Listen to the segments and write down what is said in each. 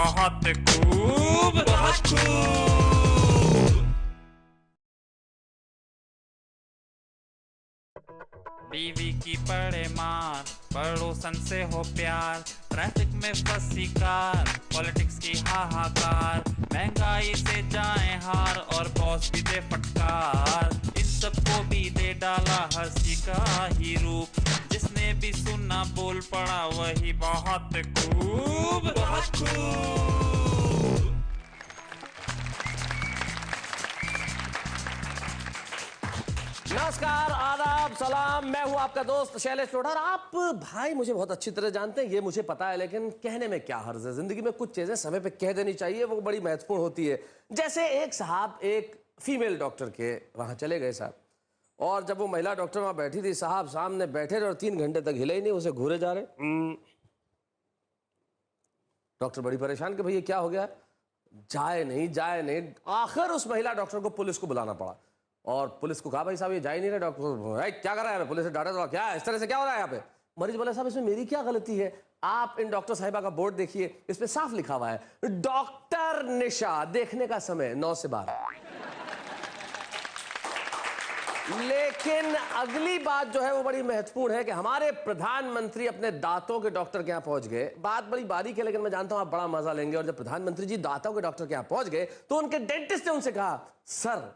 बहुत खूब, बहुत खूब। बीवी की पड़े मार, पड़ोसन से हो प्यार, ट्रैफिक में फंसी कार, पॉलिटिक्स की हाहाकार, महंगाई से जाए हार और बॉस भी दे फटकार। इन सबको भी दे डाला हंसी का ही रूप, जिसने भी सुना बोल पड़ा वही बहुत खूब, बहुत खूब। नमस्कार, आदाब, सलाम। मैं हूं आपका दोस्त शैलेश लोढ़ा। आप भाई मुझे बहुत अच्छी तरह जानते हैं, ये मुझे पता है, लेकिन कहने में क्या हर्ज है। जिंदगी में कुछ चीजें समय पे कह देनी चाहिए, वो बड़ी महत्वपूर्ण होती है। जैसे एक साहब एक फीमेल डॉक्टर के वहां चले गए साहब, और जब वो महिला डॉक्टर वहां बैठी थी, साहब सामने बैठे रहे और 3 घंटे तक हिले ही नहीं, उसे घूरे जा रहे। डॉक्टर बड़ी परेशान कि भैया क्या हो गया, जाए नहीं। आखिर उस महिला डॉक्टर को पुलिस को बुलाना पड़ा, और पुलिस को कहा भाई साहब ये जा ही नहीं रहे। डॉक्टर क्या कर रहा है, पुलिस ने डांटा तो क्या इस तरह से क्या हो रहा है यहाँ पे। मरीज बोला साहब इसमें मेरी क्या गलती है, आप इन डॉक्टर साहिबा का बोर्ड देखिए, इस पे साफ लिखा हुआ है डॉक्टर निशा, देखने का समय 9 से 12। लेकिन अगली बात जो है वो बड़ी महत्वपूर्ण है कि हमारे प्रधानमंत्री अपने दांतों के डॉक्टर के यहाँ पहुंच गए। बात बड़ी बारीक है, लेकिन मैं जानता हूं आप बड़ा मजा लेंगे। और जब प्रधानमंत्री जी दांतों के डॉक्टर के यहाँ पहुंच गए तो उनके डेंटिस्ट ने उनसे कहा, सर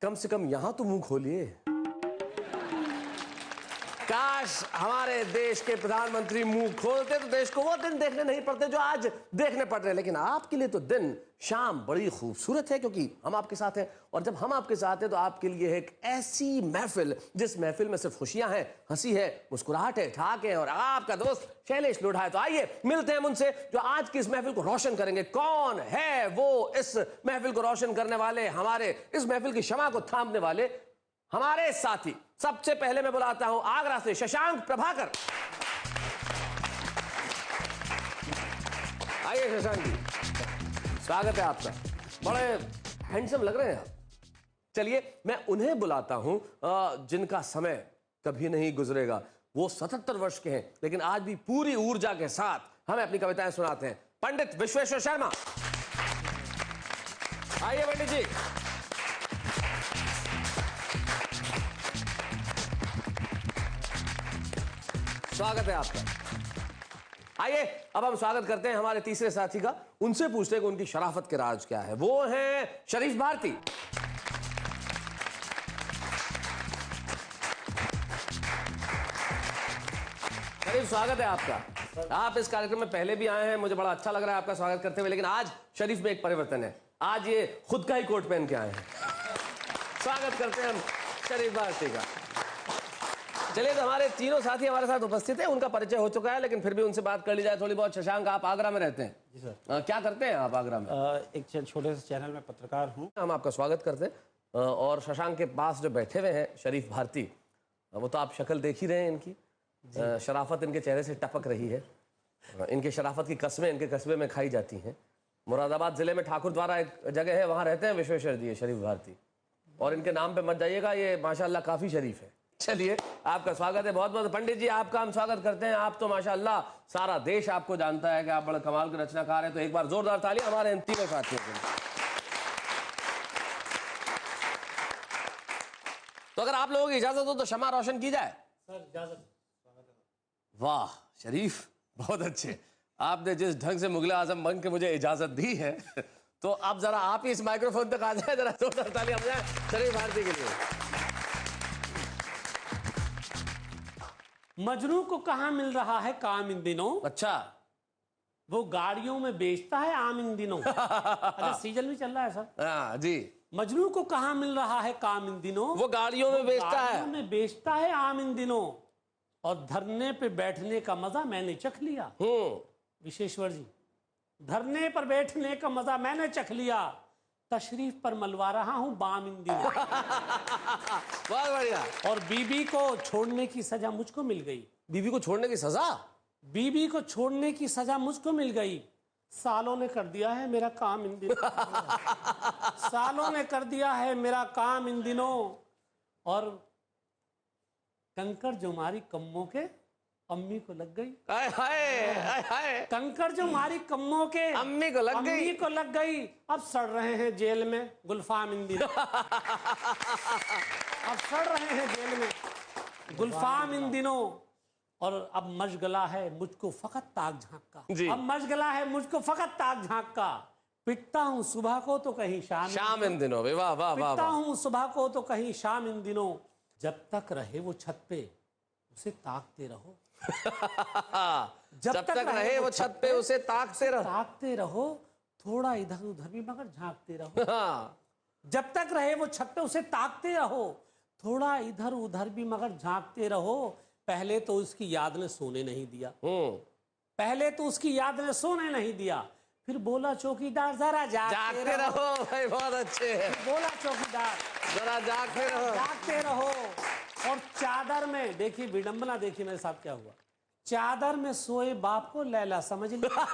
कम से कम यहां तो मुंह खोलिए। काश हमारे देश के प्रधानमंत्री मुंह खोलते तो देश को वो दिन देखने नहीं पड़ते जो आज देखने पड़ रहे हैं। लेकिन आपके लिए तो दिन शाम बड़ी खूबसूरत है, क्योंकि हम आपके साथ हैं, और जब हम आपके साथ हैं तो आपके लिए है एक ऐसी महफिल जिस महफिल में सिर्फ खुशियां हैं, हंसी है, मुस्कुराहट है, ठाक है, और आपका दोस्त शैलेश लोढ़ा है। तो आइए मिलते हैं उनसे जो आज की इस महफिल को रोशन करेंगे। कौन है वो इस महफिल को रोशन करने वाले, हमारे इस महफिल की शमा को थामने वाले हमारे साथी। सबसे पहले मैं बुलाता हूं आगरा से शशांक प्रभाकर। आइए शशांक जी, स्वागत है आपका। बड़े हैंडसम लग रहे हैं आप। चलिए मैं उन्हें बुलाता हूं जिनका समय कभी नहीं गुजरेगा। वो 77 वर्ष के हैं, लेकिन आज भी पूरी ऊर्जा के साथ हमें अपनी कविताएं सुनाते हैं। पंडित विश्वेश्वर शर्मा। आइए पंडित जी। स्वागत है आपका। आइए अब हम स्वागत करते हैं हमारे तीसरे साथी का। उनसे पूछते हैं कि उनकी शराफत के राज क्या है। वो हैं शरीफ भारती। शरीफ स्वागत है आपका। आप इस कार्यक्रम में पहले भी आए हैं, मुझे बड़ा अच्छा लग रहा है आपका स्वागत करते हुए। लेकिन आज शरीफ में एक परिवर्तन है, आज ये खुद का ही कोट पहन के आए हैं। स्वागत करते हैं हम शरीफ भारती का। चलिए तो हमारे तीनों साथी हमारे साथ उपस्थित हैं, उनका परिचय हो चुका है, लेकिन फिर भी उनसे बात कर ली जाए थोड़ी बहुत। शशांक, आप आगरा में रहते हैं? जी सर। क्या करते हैं आप आगरा में? एक छोटे से चैनल में पत्रकार हूँ। हम आपका स्वागत करते हैं। और शशांक के पास जो बैठे हुए हैं शरीफ भारती, वो तो आप शक्ल देख ही रहे हैं इनकी, शराफत इनके चेहरे से टपक रही है। इनके शराफत की कस्में इनके कस्बे में खाई जाती हैं। मुरादाबाद जिले में ठाकुर द्वारा एक जगह है, वहाँ रहते हैं विश्वेश्वर जी शरीफ भारती, और इनके नाम पे मत जाइएगा, ये माशाल्लाह काफी शरीफ है। चलिए आपका स्वागत है बहुत बहुत। पंडित जी आपका हम स्वागत करते हैं। आप तो माशाल्लाह सारा देश आपको जानता है कि आप बड़े कमाल के रचनाकार हैं, तो एक बार जोरदार तालियां हमारे इन तीनों साथियों के लिए। तो अगर आप लोगों की इजाजत हो तो शमा रोशन की जाए। सर इजाजत। वाह शरीफ, बहुत अच्छे। आपने जिस ढंग से मुगल आजम बन के मुझे इजाजत दी है तो अब जरा आप ही इस माइक्रोफोन तक आ जाए, जरा जोरदार तालियां हो जाए शरीफ भारती के लिए। मजनू को कहाँ मिल रहा है काम इन दिनों? अच्छा, वो गाड़ियों में बेचता है आम इन दिनों। अच्छा सीजन भी चल रहा है सर। हाँ जी। मजनू को कहाँ मिल रहा है काम इन दिनों? वो गाड़ियों में बेचता है। गाड़ियों में बेचता है आम इन दिनों, और धरने पे बैठने का मजा मैंने चख लिया। विश्वेश्वर जी, धरने पर बैठने का मजा मैंने चख लिया, तशरीफ पर मलवा रहा हूं बाम इन दिनों। बहुत बढ़िया। और बीबी को छोड़ने की सजा मुझको मिल गई। बीवी को छोड़ने की सजा? बीबी को छोड़ने की सजा मुझको मिल गई। सालों ने कर दिया है मेरा काम इन दिनों। सालों ने कर दिया है मेरा काम इन दिनों, और कंकड़ जो मारी कम्मों के, अम्मी को लग गई। हाय हाय हाय। कंकड़ जो मारी कम्मों के, अम्मी को लग गई। अम्मी को लग गई। अब सड़ रहे हैं जेल में गुलफाम इन दिनों। अब सड़ रहे हैं जेल में गुलफाम इन दिनों। और अब मशगला है मुझको फकत ताक झांक का। अब मशगला है मुझको फकत ताक झांक का। पिटता हूँ सुबह को तो कहीं शाम इन दिनों। वाह वाह वाह। पिटता हूँ सुबह को तो कहीं शाम इन दिनों। जब तक रहे वो छत पे उसे ताकते रहो। जब तक रहे वो छत पे उसे ताकते रहो। थोड़ा इधर उधर भी मगर झांकते रहो। जब तक रहे वो छत पे उसे ताकते रहो। थोड़ा इधर उधर भी मगर झांकते रहो। पहले तो उसकी याद ने सोने नहीं दिया। पहले तो उसकी याद ने सोने नहीं दिया। फिर बोला चौकीदार जरा जागते रहो। भाई बहुत अच्छे। बोला चौकीदार जरा जागते रहो। और चादर में देखिए विडंबना, देखिए मेरे साथ क्या हुआ। चादर में सोए बाप को लैला समझ लिया।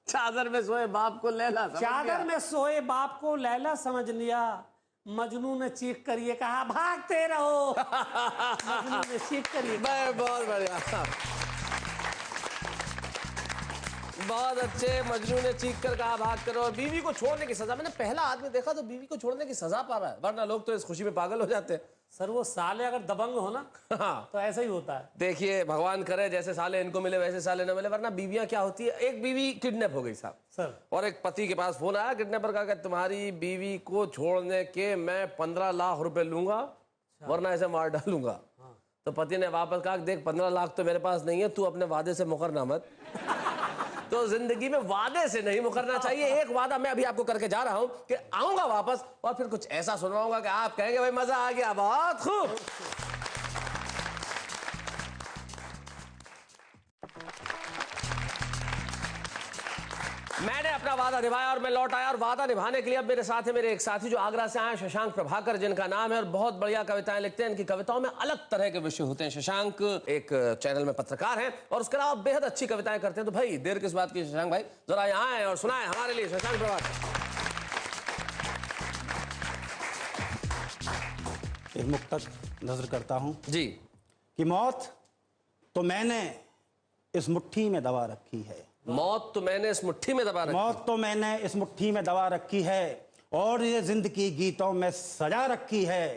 चादर में सोए बाप को लैला समझ लिया। चादर में सोए बाप को लैला समझ लिया। मजनू ने चीख कर ये कहा भागते रहो। मजनू ने चीख कर ये कहा। बहुत बढ़िया, बहुत अच्छे। मजनू ने चीख कर कहा भाग करो। और बीवी को छोड़ने की सजा, मैंने पहला आदमी देखा तो बीवी को छोड़ने की सजा पा रहा है, वरना लोग तो इस खुशी में पागल हो जाते हैं। सर वो साले अगर दबंग हो ना हाँ तो ऐसा ही होता है। देखिए भगवान करे जैसे साले इनको मिले वैसे साले न मिले, वरना बीवियां क्या होती है। एक बीवी किडनैप हो गई साहब सर, और एक पति के पास फोन आया किडनैपर का, तुम्हारी बीवी को छोड़ने के मैं 15 लाख रुपए लूंगा वरना ऐसे मार डालूंगा। तो पति ने वापस कहा देख 15 लाख तो मेरे पास नहीं है, तू अपने वादे से मुकरना मत। तो जिंदगी में वादे से नहीं मुकरना चाहिए। एक वादा मैं अभी आपको करके जा रहा हूं कि आऊंगा वापस और फिर कुछ ऐसा सुनाऊंगा कि आप कहेंगे भाई मजा आ गया, बहुत खूब। मैंने अपना वादा निभाया और मैं लौट आया। और वादा निभाने के लिए अब मेरे साथ है मेरे एक साथी जो आगरा से आए, शशांक प्रभाकर जिनका नाम है, और बहुत बढ़िया कविताएं लिखते हैं। इनकी कविताओं में अलग तरह के विषय होते हैं। शशांक एक चैनल में पत्रकार हैं और उसके अलावा बेहद अच्छी कविताएं करते हैं। तो भाई देर किस बात की, शशांक भाई जरा यहाँ आए और सुनाए हमारे लिए। शशांक प्रभाकर। एक मुक्तक नजर करता हूं जी कि मौत तो मैंने इस मुट्ठी में दबा रखी है। मौत तो मैंने इस मुट्ठी में दबा रखी। मौत तो मैंने इस मुट्ठी में दबा रखी है और ये जिंदगी गीतों में सजा रखी है।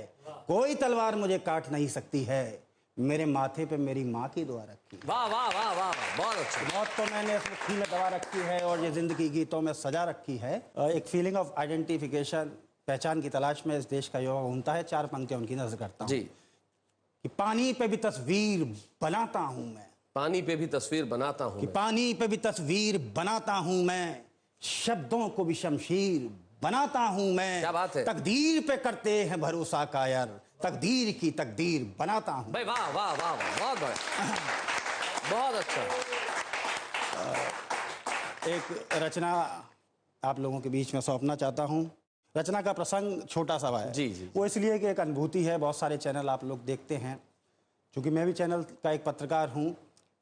कोई तलवार मुझे काट नहीं सकती है, मेरे माथे पे मेरी माँ की दुआ रखी है। वाह वाह वाह वाह, बहुत अच्छा। मौत तो मैंने इस मुट्ठी में दबा रखी है और ये जिंदगी गीतों में सजा रखी है। एक फीलिंग ऑफ आइडेंटिफिकेशन, पहचान की तलाश में इस देश का युवा घूमता है। 4 पंक्तियां उनकी नजर करता हूं जी। कि पानी पे भी तस्वीर बनाता हूं मैं, पानी पे भी तस्वीर बनाता हूं कि पानी पे भी तस्वीर बनाता हूं मैं, शब्दों को भी शमशीर बनाता हूं मैं। क्या बात है। तकदीर पे करते हैं भरोसा कायर, तकदीर की तकदीर बनाता हूं। भाई वाह वाह वाह वाह, बहुत बढ़िया, बहुत अच्छा। एक रचना आप लोगों के बीच में सौंपना चाहता हूं। रचना का प्रसंग छोटा सा है जी, जी। वो इसलिए कि एक अनुभूति है। बहुत सारे चैनल आप लोग देखते हैं, क्योंकि मैं भी चैनल का एक पत्रकार हूं,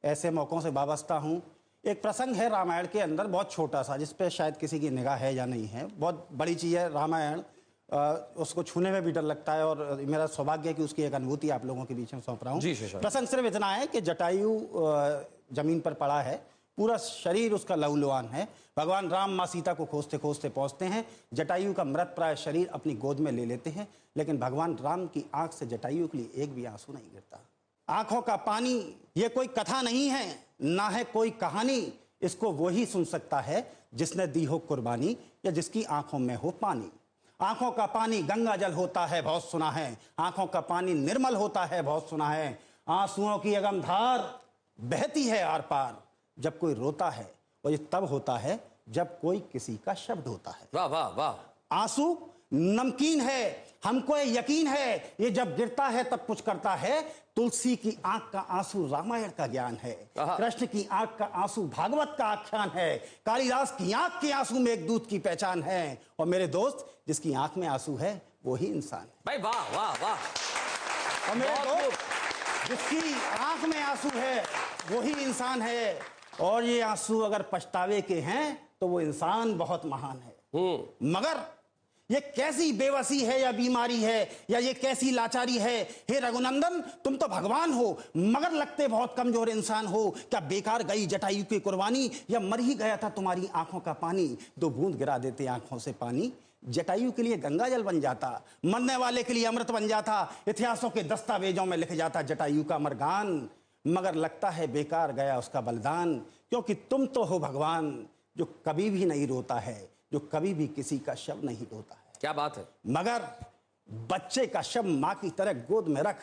ऐसे मौक़ों से वाबस्ता हूं। एक प्रसंग है रामायण के अंदर बहुत छोटा सा, जिस पे शायद किसी की निगाह है या नहीं है। बहुत बड़ी चीज़ है रामायण, उसको छूने में भी डर लगता है और मेरा सौभाग्य है कि उसकी एक अनुभूति आप लोगों के बीच में सौंप रहा हूँ। प्रसंग सिर्फ इतना है कि जटायु जमीन पर पड़ा है, पूरा शरीर उसका लहूलुहान है। भगवान राम माँ सीता को खोजते खोजते पहुँचते हैं। जटायु का मृत प्राय शरीर अपनी गोद में ले लेते हैं, लेकिन भगवान राम की आंख से जटायु के लिए एक भी आंसू नहीं गिरता। आंखों का पानी ये कोई कथा नहीं है, ना है कोई कहानी, इसको वो ही सुन सकता है जिसने दी हो कुर्बानी या जिसकी आंखों में हो पानी। आंखों का पानी गंगा जल होता है बहुत सुना है, आंखों का पानी निर्मल होता है बहुत सुना है। आंसुओं की अगम धार बहती है आर पार, जब कोई रोता है और ये तब होता है जब कोई किसी का शब्द होता है। वाह वाह वाह। आंसू नमकीन है, हमको ये यकीन है, ये जब गिरता है तब कुछ करता है। तुलसी की आंख का आंसू रामायण का ज्ञान है, कृष्ण की आंख का आंसू भागवत का आख्यान है, कालिदास की आंख के आंसू में एक दूत की पहचान है। और मेरे दोस्त, जिसकी आंख में आंसू है वो ही इंसान है। भाई वाह वाह वाह। और मेरे दोस्त, जिसकी आंख में आंसू है वो ही इंसान है। और ये आंसू अगर पछतावे के हैं तो वो इंसान बहुत महान है। मगर ये कैसी बेबसी है या बीमारी है या ये कैसी लाचारी है? हे रघुनंदन, तुम तो भगवान हो मगर लगते बहुत कमजोर इंसान हो। क्या बेकार गई जटायु की कुर्बानी, या मर ही गया था तुम्हारी आंखों का पानी? 2 बूंद गिरा देते आंखों से पानी, जटायु के लिए गंगा जल बन जाता, मरने वाले के लिए अमृत बन जाता, इतिहासों के दस्तावेजों में लिख जाता जटायु का मरगान। मगर लगता है बेकार गया उसका बलिदान, क्योंकि तुम तो हो भगवान जो कभी भी नहीं रोता है, जो कभी भी किसी का शव नहीं रोता है। क्या बात है। मगर बच्चे का शव मां की तरह गोद में रख,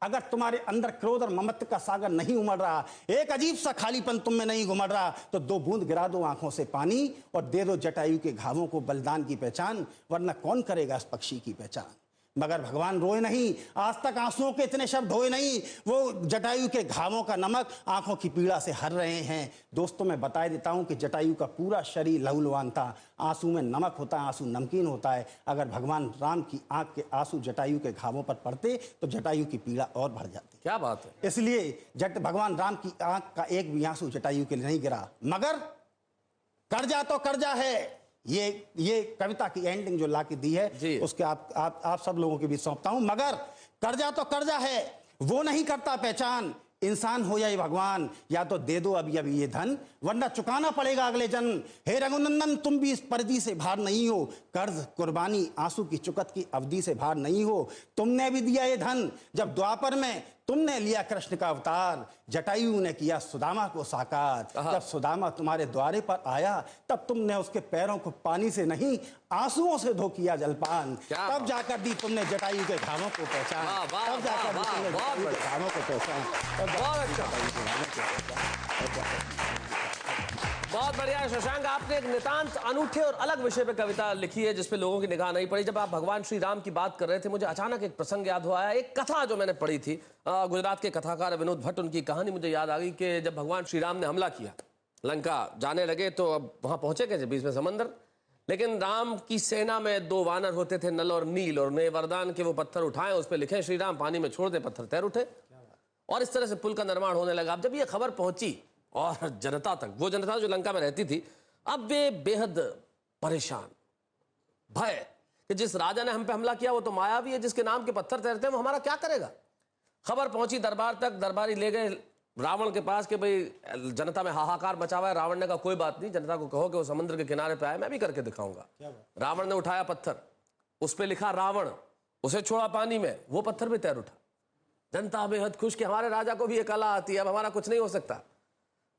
अगर तुम्हारे अंदर क्रोध और ममत्व का सागर नहीं उमड़ रहा, एक अजीब सा खालीपन तुम में नहीं घुमड़ रहा, तो 2 बूंद गिरा दो आंखों से पानी और दे दो जटायु के घावों को बलिदान की पहचान, वरना कौन करेगा इस पक्षी की पहचान। मगर भगवान रोए नहीं, आज तक आंसुओं के इतने शब्द होए नहीं, वो जटायु के घावों का नमक आंखों की पीड़ा से हर रहे हैं। दोस्तों, मैं बता देता हूं कि जटायु का पूरा शरीर लहूलुहान था। आंसू में नमक होता है, आंसू नमकीन होता है। अगर भगवान राम की आंख के आंसू जटायु के घावों पर पड़ते तो जटायु की पीड़ा और बढ़ जाती। क्या बात है। इसलिए भगवान राम की आंख का एक भी आंसू जटायु के लिए नहीं गिरा। मगर कर्जा तो कर्जा है, ये कविता की एंडिंग जो लाके दी है उसके आप सब लोगों के बीच सौंपता हूं। मगर कर्जा तो कर्जा है, वो नहीं करता पहचान, इंसान हो या ये भगवान, या तो दे दो अभी अभी ये धन, वरना चुकाना पड़ेगा अगले जन्म। हे रघुनंदन, तुम भी इस परिधि से बाहर नहीं हो, कर्ज कुर्बानी आंसू की चुकत की अवधि से बाहर नहीं हो। तुमने भी दिया ये धन, जब द्वापर में तुमने लिया कृष्ण का अवतार, जटायु ने किया सुदामा को साकार। जब सुदामा तुम्हारे द्वारे पर आया, तब तुमने उसके पैरों को पानी से नहीं आंसुओं से धो किया जलपान। तब जाकर दी तुमने जटायु के घावों को पहचान, तब जाकर दी तुमने जटायु के घावों को पहचान। बहुत बढ़िया है शशांक, आपने एक नितांत अनूठे और अलग विषय पे कविता लिखी है जिसपे लोगों की निगाह नहीं पड़ी। जब आप भगवान श्री राम की बात कर रहे थे, मुझे अचानक एक प्रसंग याद हुआ है। एक कथा जो मैंने पढ़ी थी, गुजरात के कथाकार विनोद भट्ट, उनकी कहानी मुझे याद आ गई कि जब भगवान श्री राम ने हमला किया, लंका जाने लगे, तो अब वहां पहुंचे कैसे, बीच में समंदर। लेकिन राम की सेना में 2 वानर होते थे, नल और नील, और उन्हें वरदान के वो पत्थर उठाए, उस पर लिखे श्री राम पानी में छोड़ दे, पत्थर तैर उठे, और इस तरह से पुल का निर्माण होने लगा। अब जब ये खबर पहुंची और जनता तक, वो जनता जो लंका में रहती थी, अब वे बेहद परेशान, भय कि जिस राजा ने हम पे हमला किया वो तो मायावी है, जिसके नाम के पत्थर तैरते हैं, वो हमारा क्या करेगा। खबर पहुंची दरबार तक, दरबारी ले गए रावण के पास कि भाई जनता में हाहाकार मचा हुआ है। रावण ने कहा कोई बात नहीं, जनता को कहो कि वो समुद्र के किनारे पे आए, मैं भी करके दिखाऊंगा। रावण ने उठाया पत्थर, उस पर लिखा रावण, उसे छोड़ा पानी में, वो पत्थर भी तैर उठा। जनता बेहद खुश कि हमारे राजा को भी ये कला आती है, अब हमारा कुछ नहीं हो सकता।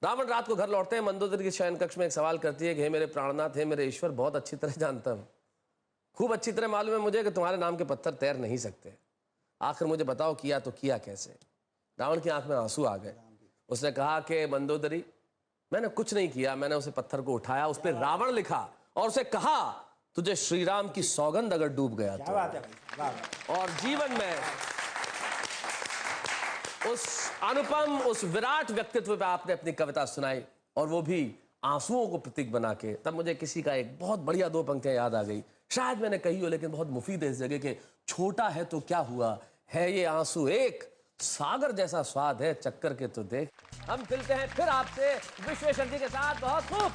रावण रात को घर लौटते हैं, मंदोदरी के शयन कक्ष में एक सवाल करती है कि हे मेरे प्राणनाथ, हे मेरे ईश्वर, बहुत अच्छी तरह जानता हूं, खूब अच्छी तरह मालूम है मुझे कि तुम्हारे नाम के पत्थर तैर नहीं सकते, आखिर मुझे बताओ किया तो किया कैसे। रावण की आंख में आंसू आ गए। उसने कहा कि मंदोदरी, मैंने कुछ नहीं किया, मैंने उसे पत्थर को उठाया, उस पर रावण लिखा और उसे कहा तुझे श्री राम की सौगंध अगर डूब गया तो। और जीवन में उस अनुपम, उस विराट व्यक्तित्व पे आपने अपनी कविता सुनाई, और वो भी आंसुओं को प्रतीक बना के। तब मुझे किसी का एक बहुत बढ़िया 2 पंक्तियां याद आ गई, शायद मैंने कही हो लेकिन बहुत मुफीद है इस जगह के। छोटा है तो क्या हुआ, है ये आंसू एक, सागर जैसा स्वाद है चक्कर के तो देख। हम मिलते हैं फिर आपसे विश्वेश्वर जी के साथ। बहुत खूब।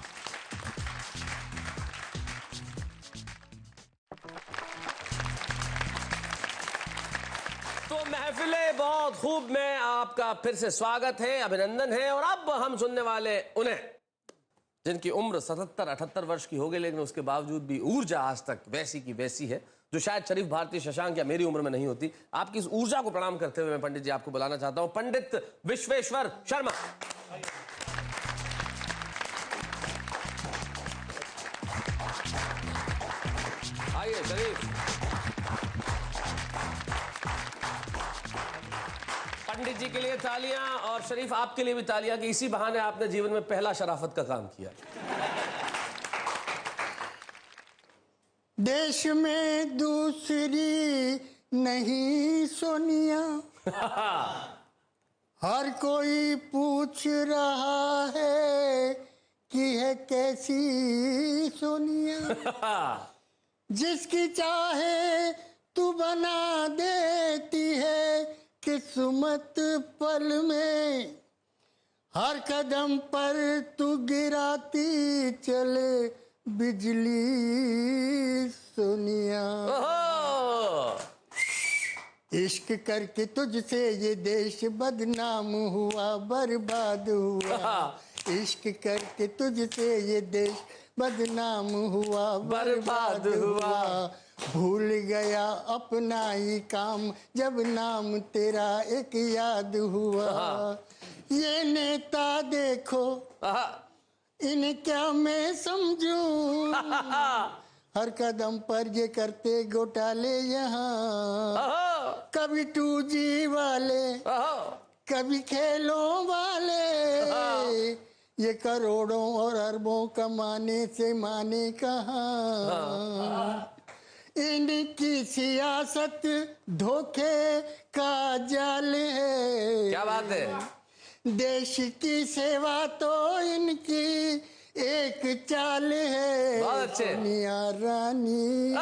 तो महफिले बहुत खूब में आपका फिर से स्वागत है, अभिनंदन है। और अब हम सुनने वाले उन्हें जिनकी उम्र 77-78 वर्ष की हो गई, लेकिन उसके बावजूद भी ऊर्जा आज तक वैसी की वैसी है, जो शायद शरीफ भारती, शशांक या मेरी उम्र में नहीं होती। आपकी इस ऊर्जा को प्रणाम करते हुए मैं पंडित जी आपको बुलाना चाहता हूं, पंडित विश्वेश्वर शर्मा। आइए शरीफ। पंडित जी के लिए तालियां, और शरीफ आपके लिए भी तालियां कि इसी बहाने आपने जीवन में पहला शराफत का काम किया। देश में दूसरी नहीं सोनिया, हर कोई पूछ रहा है कि है कैसी सोनिया। जिसकी चाहे तू बना देती है किस्मत पल में, हर कदम पर तू गिराती चले बिजली सोनिया। इश्क करके तुझसे ये देश बदनाम हुआ, बर्बाद हुआ। इश्क करके तुझसे ये देश बदनाम हुआ, बर्बाद हुआ। भूल गया अपना ही काम जब नाम तेरा एक याद हुआ। ये नेता देखो इन्हें क्या मैं समझूं, हर कदम पर ये करते घोटाले यहाँ। कभी 2G वाले, कभी खेलों वाले, ये करोड़ों और अरबों कमाने से माने कहाँ। इनकी सियासत धोखे का जाल है। क्या बात है। देश की सेवा तो इनकी एक चाल है। बहुत अच्छे। सोनिया रानी,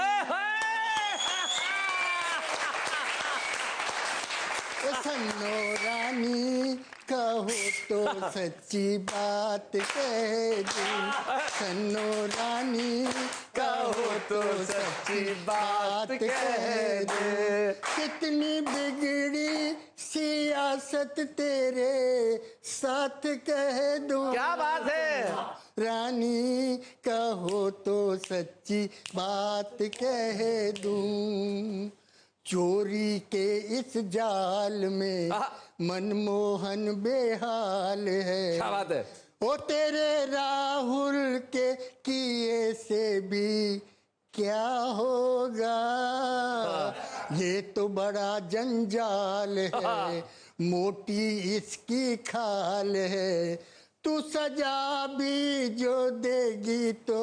सन्नो रानी, कहो तो सच्ची बात कह दूं। सन्नो रानी, कहो तो सच्ची बात कह दे। कितनी बिगड़ी सियासत तेरे साथ कह दूं। क्या बात है। रानी, कहो तो सच्ची बात कह दूं। चोरी के इस जाल में मनमोहन बेहाल है। क्या बात है। ओ तेरे राहुल के किए से भी क्या होगा, ये तो बड़ा जंजाल है। मोटी इसकी खाल है। तू सजा भी जो देगी तो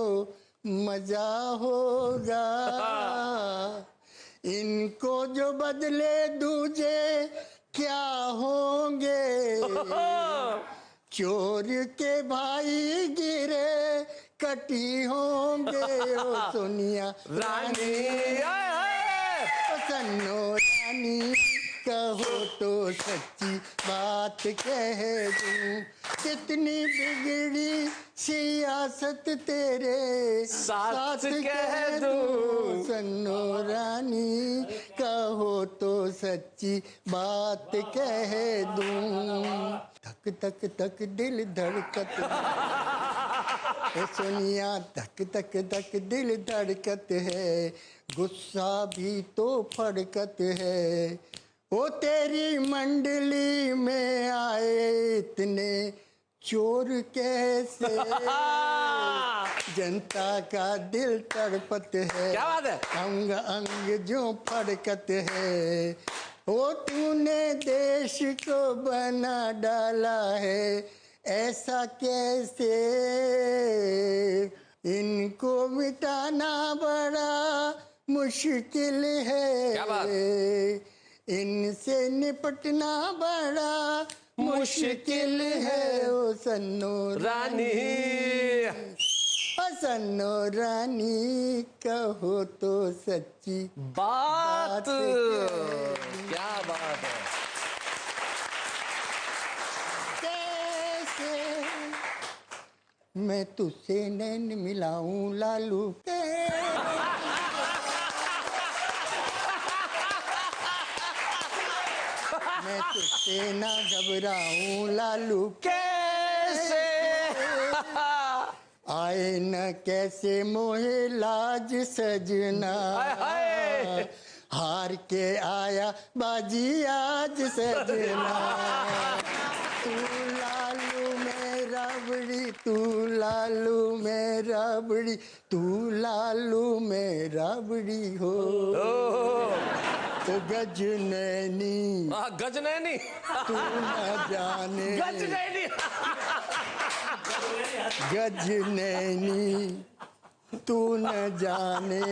मजा होगा। इनको जो बदले दूजे क्या होंगे। चोर के भाई गिरे कटी होंगे। ओ सोनिया रानी, सन्नो रानी, कहो तो सच्ची बात कह दूं। कितनी बिगड़ी सियासत तेरे साथ कह दूं। सन्नो रानी, कहो तो सच्ची बात कह दूं। धक धक धक दिल धड़कत है। सोनिया धक धक धक दिल धड़कत है। गुस्सा भी तो फड़कत है। ओ तेरी मंडली में आए इतने चोर कैसे, जनता का दिल तड़पत है। क्या बात है। अंग अंग जो फड़कत है। ओ तूने देश को बना डाला है ऐसा कैसे, इनको मिटाना बड़ा मुश्किल है। क्या बात। इनसे निपटना बड़ा मुश्किल है। ओ सन्नो रानी, ओ सन्नो रानी, कहो तो सच्ची बात। क्या बात है। कैसे मैं तुझसे नैन मिलाऊं लालू, मैं तुझसे ना घबराऊं लालू। कैसे आए न कैसे मोहे लाज सजना, हार के आया बाजी आज सजना। तू लालू में राबड़ी, तू लालू में राबड़ी, तू लालू में राबड़ी हो। तो गजनैनी, गजनैनी, तू न जाने गजनैनी, गजनैनी, तू न जाने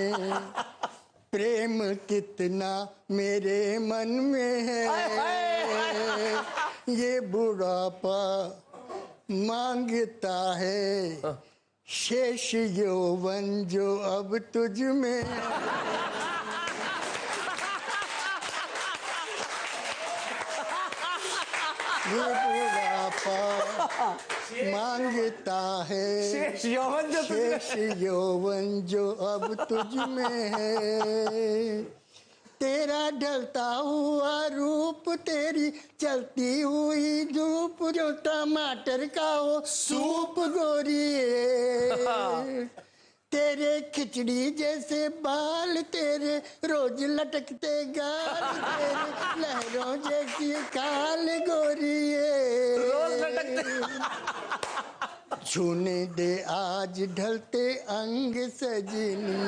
प्रेम कितना मेरे मन में है। ये बुढ़ापा मांगता है शेष यौवन जो अब तुझ में है। ये बुढ़ापा वफा मांगता है। शेष यौवन जो तुझमें शेष यौवन जो अब तुझ में है, तेरा ढलता हुआ रूप, तेरी चलती हुई धूप, जो टमाटर का हो सूप गोरिए, तेरे खिचड़ी जैसे बाल, तेरे रोज लटकते गाल, तेरे लहरों जैसी खाल गोरिए, रोज लटकते। छूने दे आज ढलते अंग सजनी,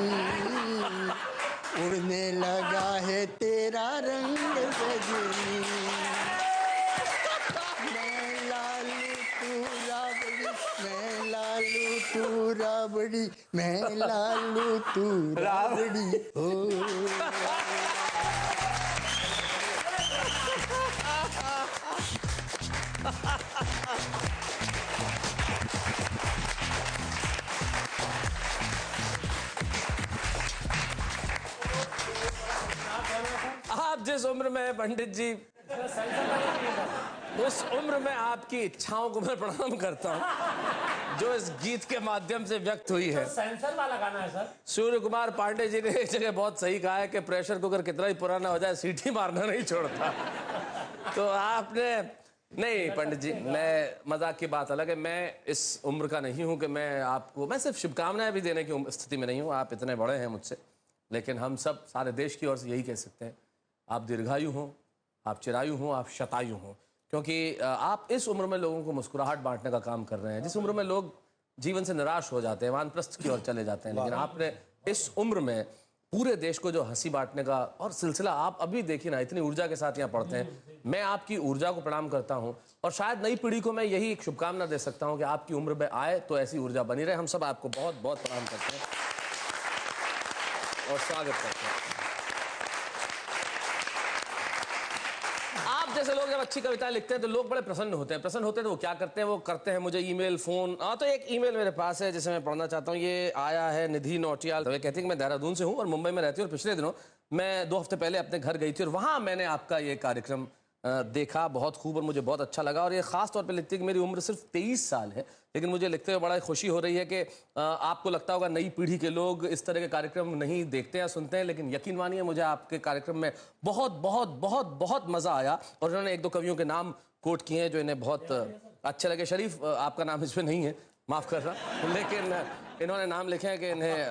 उड़ने लगा है तेरा रंग सजनी, मैं लालू तू राबड़ी, मैं लालू तू राबड़ी, मैं लालू तू राबड़ी हो। आप जिस उम्र में हैं पंडित जी, उस उम्र में आपकी इच्छाओं को मैं प्रणाम करता हूँ जो इस गीत के माध्यम से व्यक्त हुई है। सेंसर वाला गाना है सर। सूर्य कुमार पांडे जी ने एक जगह बहुत सही कहा है कि प्रेशर कुकर कितना ही पुराना हो जाए सीटी मारना नहीं छोड़ता। तो आपने नहीं पंडित जी, मैं मजाक की बात अलग है, मैं इस उम्र का नहीं हूं कि मैं आपको, मैं सिर्फ शुभकामनाएं भी देने की स्थिति में नहीं हूं। आप इतने बड़े हैं मुझसे, लेकिन हम सब सारे देश की ओर से यही कह सकते हैं, आप दीर्घायु हों, आप चिरायु हों, आप शतायु हों, क्योंकि आप इस उम्र में लोगों को मुस्कुराहट बांटने का काम कर रहे हैं। जिस उम्र में लोग जीवन से निराश हो जाते हैं, वानप्रस्थ की ओर चले जाते हैं, लेकिन आपने इस उम्र में पूरे देश को जो हंसी बांटने का और सिलसिला, आप अभी देखिए ना, इतनी ऊर्जा के साथ यहाँ पढ़ते हैं। मैं आपकी ऊर्जा को प्रणाम करता हूँ और शायद नई पीढ़ी को मैं यही एक शुभकामना दे सकता हूँ कि आपकी उम्र में आए तो ऐसी ऊर्जा बनी रहे। हम सब आपको बहुत बहुत प्रणाम करते हैं और स्वागत करते हैं। आप जैसे लोग जब अच्छी कविताएं लिखते हैं तो लोग बड़े प्रसन्न होते हैं। प्रसन्न होते हैं तो वो क्या करते हैं, वो करते हैं मुझे ईमेल, फोन। तो एक ईमेल मेरे पास है जिसे मैं पढ़ना चाहता हूँ। ये आया है निधि नौटियाल। तो वे कहती है कि मैं देहरादून से हूँ और मुंबई में रहती हूँ, और पिछले दिनों मैं 2 हफ्ते पहले अपने घर गई थी और वहाँ मैंने आपका ये कार्यक्रम देखा, बहुत खूब, और मुझे बहुत अच्छा लगा। और ये खास तौर पे लिखती है कि मेरी उम्र सिर्फ 23 साल है, लेकिन मुझे लिखते हुए बड़ा खुशी हो रही है कि आपको लगता होगा नई पीढ़ी के लोग इस तरह के कार्यक्रम नहीं देखते या सुनते हैं, लेकिन यकीन मानिए मुझे आपके कार्यक्रम में बहुत बहुत बहुत बहुत मज़ा आया। और उन्होंने 1-2 कवियों के नाम कोट किए हैं जो इन्हें बहुत अच्छे लगे। शरीफ आपका नाम इसमें नहीं है, माफ़ करना, लेकिन इन्होंने नाम लिखे हैं कि इन्हें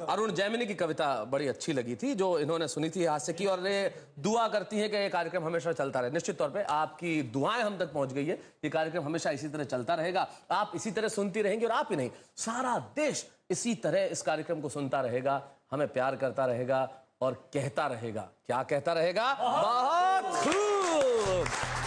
अरुण जैमिनी की कविता बड़ी अच्छी लगी थी जो इन्होंने सुनी थी हाथ से की, और ये दुआ करती हैं कि ये कार्यक्रम हमेशा चलता रहे। निश्चित तौर पे आपकी दुआएं हम तक पहुंच गई है, ये कार्यक्रम हमेशा इसी तरह चलता रहेगा, आप इसी तरह सुनती रहेंगी, और आप ही नहीं, सारा देश इसी तरह इस कार्यक्रम को सुनता रहेगा, हमें प्यार करता रहेगा और कहता रहेगा। क्या कहता रहेगा? बहुत खूब।